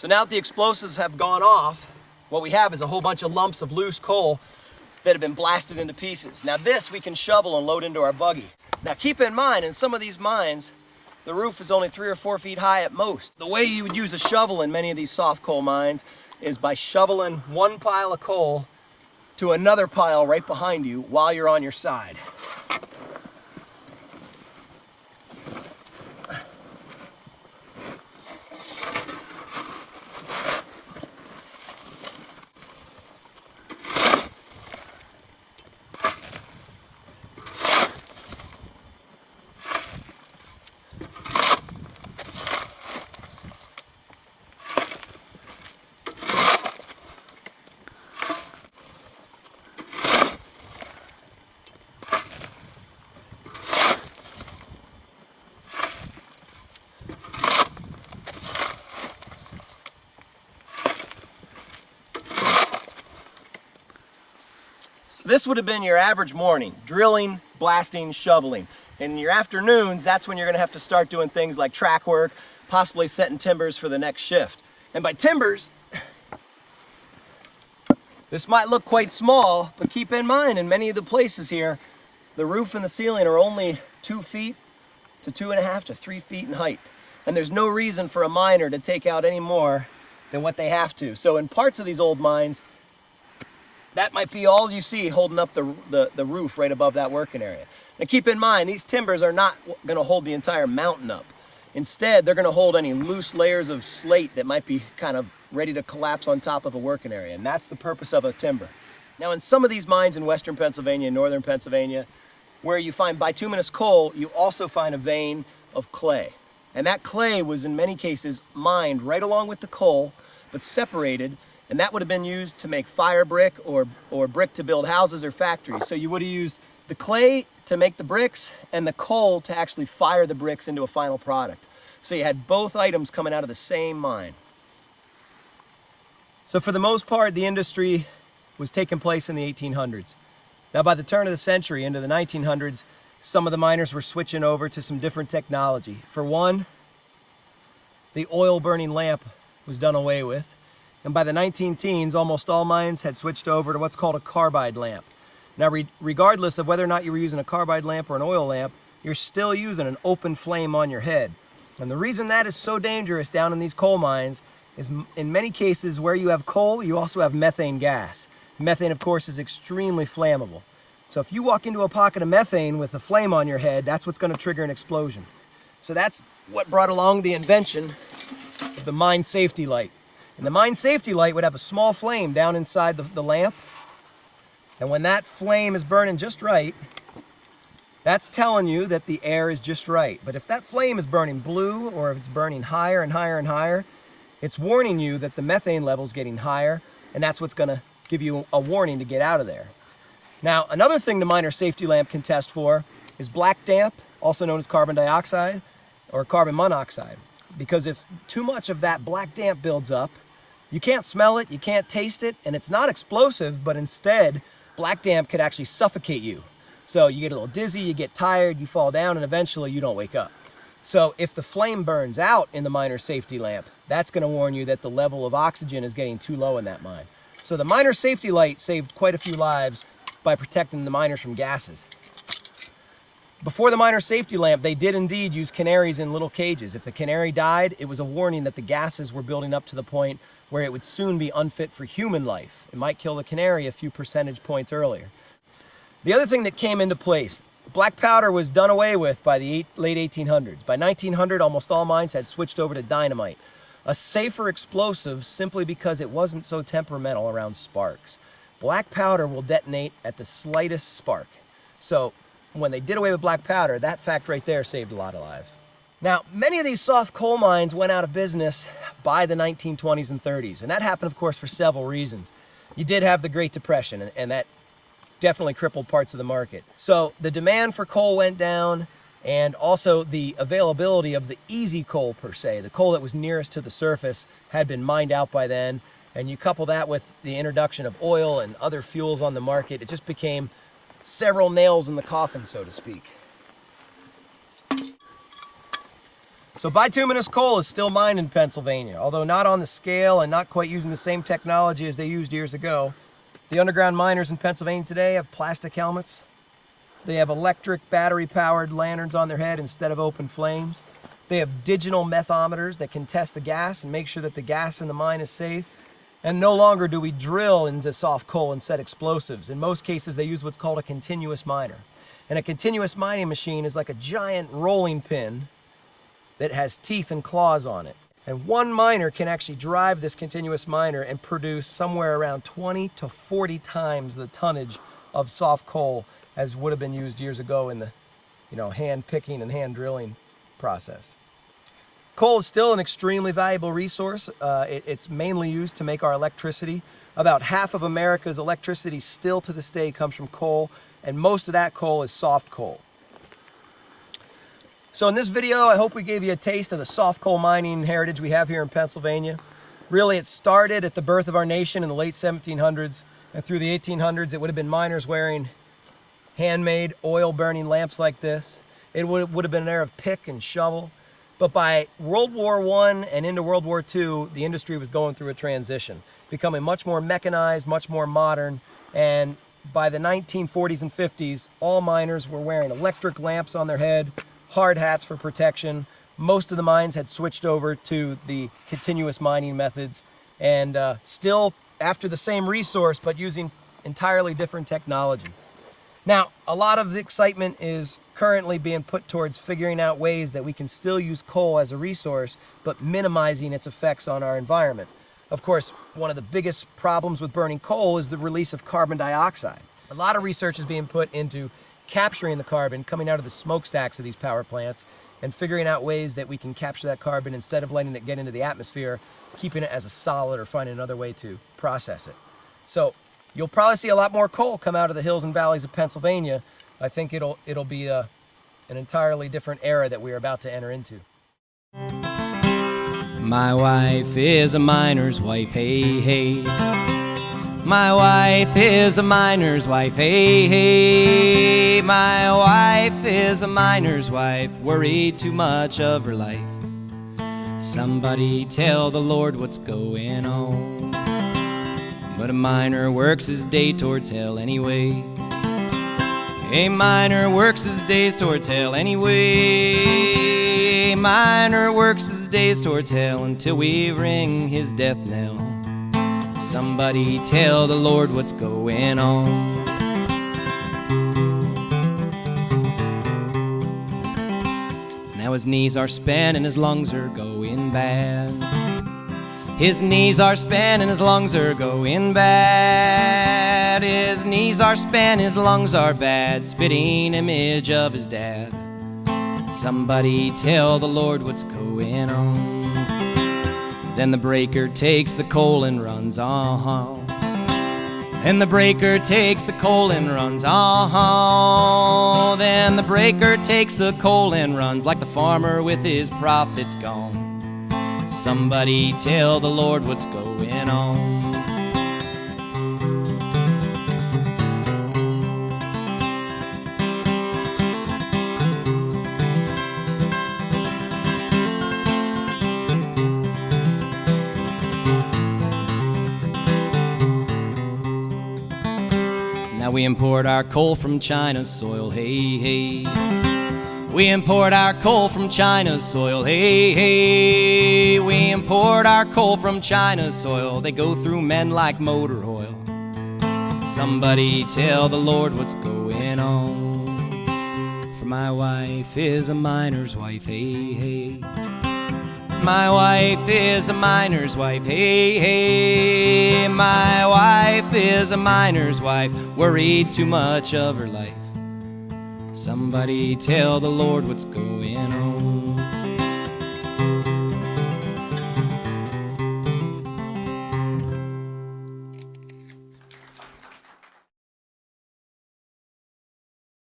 So now that the explosives have gone off, what we have is a whole bunch of lumps of loose coal that have been blasted into pieces. Now this we can shovel and load into our buggy. Now keep in mind, in some of these mines, the roof is only 3 or 4 feet high at most. The way you would use a shovel in many of these soft coal mines is by shoveling one pile of coal to another pile right behind you while you're on your side. This would have been your average morning: drilling, blasting, shoveling. And in your afternoons, that's when you're going to have to start doing things like track work, possibly setting timbers for the next shift. And by timbers, this might look quite small, but keep in mind, in many of the places here, the roof and the ceiling are only 2 feet to 2.5 to 3 feet in height. And there's no reason for a miner to take out any more than what they have to. So in parts of these old mines, that might be all you see holding up the roof right above that working area. Now keep in mind, these timbers are not going to hold the entire mountain up. Instead, they're going to hold any loose layers of slate that might be kind of ready to collapse on top of a working area. And that's the purpose of a timber. Now in some of these mines in western Pennsylvania and northern Pennsylvania, where you find bituminous coal, you also find a vein of clay. And that clay was in many cases mined right along with the coal, but separated. And that would have been used to make fire brick or brick to build houses or factories. So you would have used the clay to make the bricks and the coal to actually fire the bricks into a final product. So you had both items coming out of the same mine. So for the most part, the industry was taking place in the 1800s. Now by the turn of the century into the 1900s, some of the miners were switching over to some different technology. For one, the oil burning lamp was done away with. And by the 19-teens, almost all mines had switched over to what's called a carbide lamp. Now, regardless of whether or not you were using a carbide lamp or an oil lamp, you're still using an open flame on your head. And the reason that is so dangerous down in these coal mines is in many cases where you have coal, you also have methane gas. Methane, of course, is extremely flammable. So if you walk into a pocket of methane with a flame on your head, that's what's going to trigger an explosion. So that's what brought along the invention of the mine safety light. And the mine safety light would have a small flame down inside the lamp. And when that flame is burning just right, that's telling you that the air is just right. But if that flame is burning blue, or if it's burning higher and higher and higher, it's warning you that the methane level is getting higher, and that's what's going to give you a warning to get out of there. Now, another thing the miner safety lamp can test for is black damp, also known as carbon dioxide or carbon monoxide. Because if too much of that black damp builds up, you can't smell it, you can't taste it, and it's not explosive, but instead, black damp could actually suffocate you. So you get a little dizzy, you get tired, you fall down, and eventually you don't wake up. So if the flame burns out in the miner safety lamp, that's going to warn you that the level of oxygen is getting too low in that mine. So the miner safety light saved quite a few lives by protecting the miners from gases. Before the miner safety lamp, they did indeed use canaries in little cages. If the canary died, it was a warning that the gases were building up to the point where it would soon be unfit for human life. It might kill the canary a few percentage points earlier. The other thing that came into place, black powder was done away with by the late 1800s. By 1900, almost all mines had switched over to dynamite, a safer explosive simply because it wasn't so temperamental around sparks. Black powder will detonate at the slightest spark. So when they did away with black powder, that fact right there saved a lot of lives. Now, many of these soft coal mines went out of business by the 1920s and 30s, and that happened, of course, for several reasons. You did have the Great Depression, and that definitely crippled parts of the market. So the demand for coal went down, and also the availability of the easy coal, per se, the coal that was nearest to the surface, had been mined out by then, and you couple that with the introduction of oil and other fuels on the market, it just became several nails in the coffin, so to speak. So bituminous coal is still mined in Pennsylvania, although not on the scale and not quite using the same technology as they used years ago. The underground miners in Pennsylvania today have plastic helmets. They have electric battery-powered lanterns on their head instead of open flames. They have digital methometers that can test the gas and make sure that the gas in the mine is safe. And no longer do we drill into soft coal and set explosives. In most cases, they use what's called a continuous miner. And a continuous mining machine is like a giant rolling pin that has teeth and claws on it. And one miner can actually drive this continuous miner and produce somewhere around 20 to 40 times the tonnage of soft coal as would have been used years ago in the hand picking and hand drilling process. Coal is still an extremely valuable resource. It's mainly used to make our electricity. About half of America's electricity still to this day comes from coal, and most of that coal is soft coal. So in this video, I hope we gave you a taste of the soft coal mining heritage we have here in Pennsylvania. Really, it started at the birth of our nation in the late 1700s, and through the 1800s, it would have been miners wearing handmade oil-burning lamps like this. It would have been an era of pick and shovel. But by World War I and into World War II, the industry was going through a transition, becoming much more mechanized, much more modern, and by the 1940s and 50s, all miners were wearing electric lamps on their head, hard hats for protection. Most of the mines had switched over to the continuous mining methods, and still after the same resource, but using entirely different technology. Now, a lot of the excitement is currently being put towards figuring out ways that we can still use coal as a resource, but minimizing its effects on our environment. Of course, one of the biggest problems with burning coal is the release of carbon dioxide. A lot of research is being put into capturing the carbon coming out of the smokestacks of these power plants and figuring out ways that we can capture that carbon instead of letting it get into the atmosphere, keeping it as a solid or finding another way to process it. So you'll probably see a lot more coal come out of the hills and valleys of Pennsylvania. I think it'll be an entirely different era that we're about to enter into. My wife is a miner's wife, hey, hey. My wife is a miner's wife, hey, hey. My wife is a miner's wife, worried too much of her life. Somebody tell the Lord what's going on. But a miner works his day towards hell anyway. A miner works his days towards hell anyway. A miner works his days towards hell until we ring his death knell. Somebody tell the Lord what's going on. Now his knees are spent and his lungs are going bad. His knees are spent and his lungs are going bad. His knees are spent, his lungs are bad, spitting image of his dad. Somebody tell the Lord what's going on. Then the breaker takes the coal and runs, And the breaker takes the coal and runs, Then the breaker takes the coal and runs like the farmer with his profit gone. Somebody tell the Lord what's going on. Now we import our coal from China's soil, hey, hey. We import our coal from China's soil, hey, hey. We import our coal from China's soil. They go through men like motor oil. Somebody tell the Lord what's going on. For my wife is a miner's wife, hey, hey. My wife is a miner's wife, hey, hey. My wife is a miner's wife, worried too much of her life. Somebody tell the Lord what's